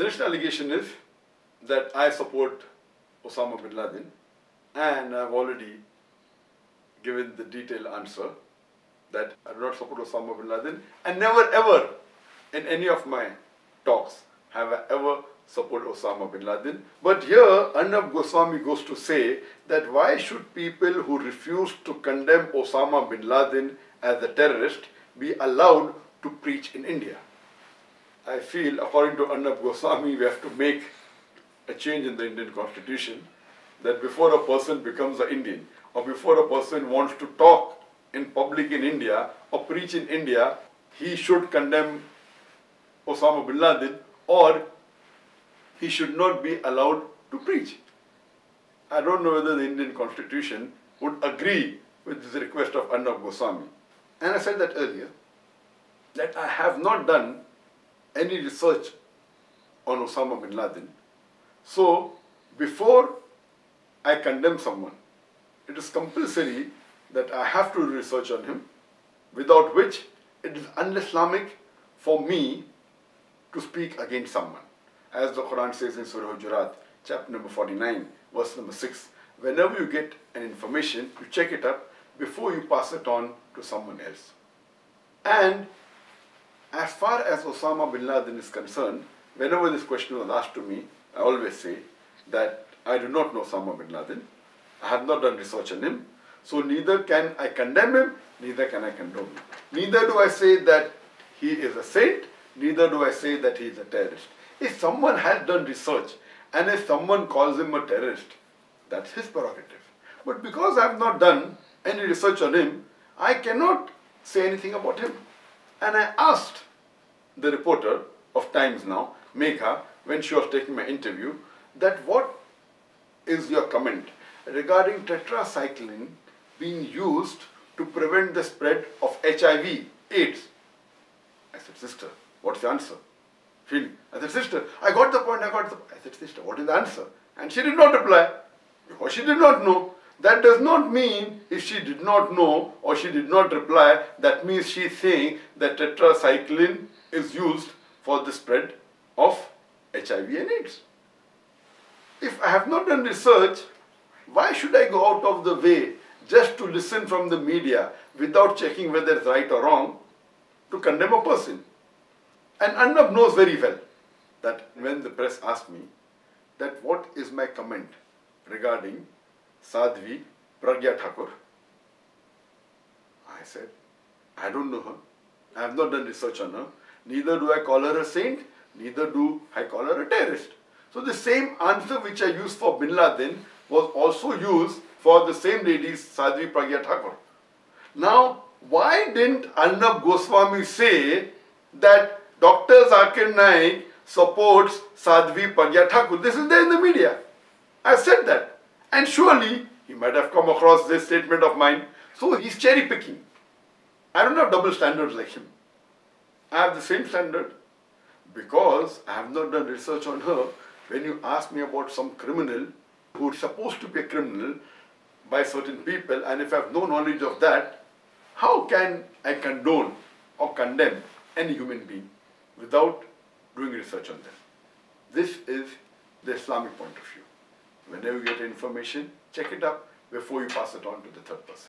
alleged allegation is that I support Osama bin Laden, and I've already given the detailed answer that I do not support Osama bin Laden, and never ever in any of my talks have I ever supported Osama bin Laden. But here Arnab Goswamy goes to say that why should people who refuse to condemn Osama bin Laden as a terrorist be allowed to preach in India? I feel, according to Arnab Goswamy, we have to make a change in the Indian constitution, that before a person becomes an Indian, or before a person wants to talk in public in India or preach in India, he should condemn Osama bin Laden, or he should not be allowed to preach. I don't know whether the Indian constitution would agree with this request of Arnab Goswamy. And I said that earlier, that I have not done any research on Osama bin Laden. So, before I condemn someone, it is compulsory that I have to do research on him, without which it is un-Islamic for me to speak against someone. As the Quran says in Surah Hujurat, chapter number 49, verse number 6, whenever you get an information, you check it up before you pass it on to someone else. And as far as Osama bin Laden is concerned, whenever this question was asked to me, I always say that I do not know Osama bin Laden. I have not done research on him. So neither can I condemn him, neither can I condone him. Neither do I say that he is a saint, neither do I say that he is a terrorist. If someone has done research and if someone calls him a terrorist, that's his prerogative. But because I have not done any research on him, I cannot say anything about him. And I asked the reporter of Times Now, Megha, when she was taking my interview, that what is your comment regarding tetracycline being used to prevent the spread of HIV, AIDS? I said, sister, what's the answer? I said, sister, I got the point, I said, sister, what is the answer? And she did not reply, because she did not know. That does not mean if she did not know or she did not reply, that means she is saying that tetracycline is used for the spread of HIV and AIDS. If I have not done research, why should I go out of the way just to listen from the media without checking whether it's right or wrong to condemn a person? And Arnab knows very well that when the press asked me that what is my comment regarding Sadhvi Pragya Thakur, I said, I don't know her. I have not done research on her. Neither do I call her a saint, neither do I call her a terrorist. So the same answer which I used for bin Laden was also used for the same lady, Sadhvi Pragya Thakur. Now, why didn't Arnab Goswamy say that Dr. Zakir Naik supports Sadhvi Pragya Thakur? This is there in the media. I said that. And surely he might have come across this statement of mine. So he's cherry picking. I don't have double standards like him. I have the same standard because I have not done research on her. When you ask me about some criminal who is supposed to be a criminal by certain people, and if I have no knowledge of that, how can I condone or condemn any human being without doing research on them? This is the Islamic point of view. Whenever you get information, check it up before you pass it on to the third person.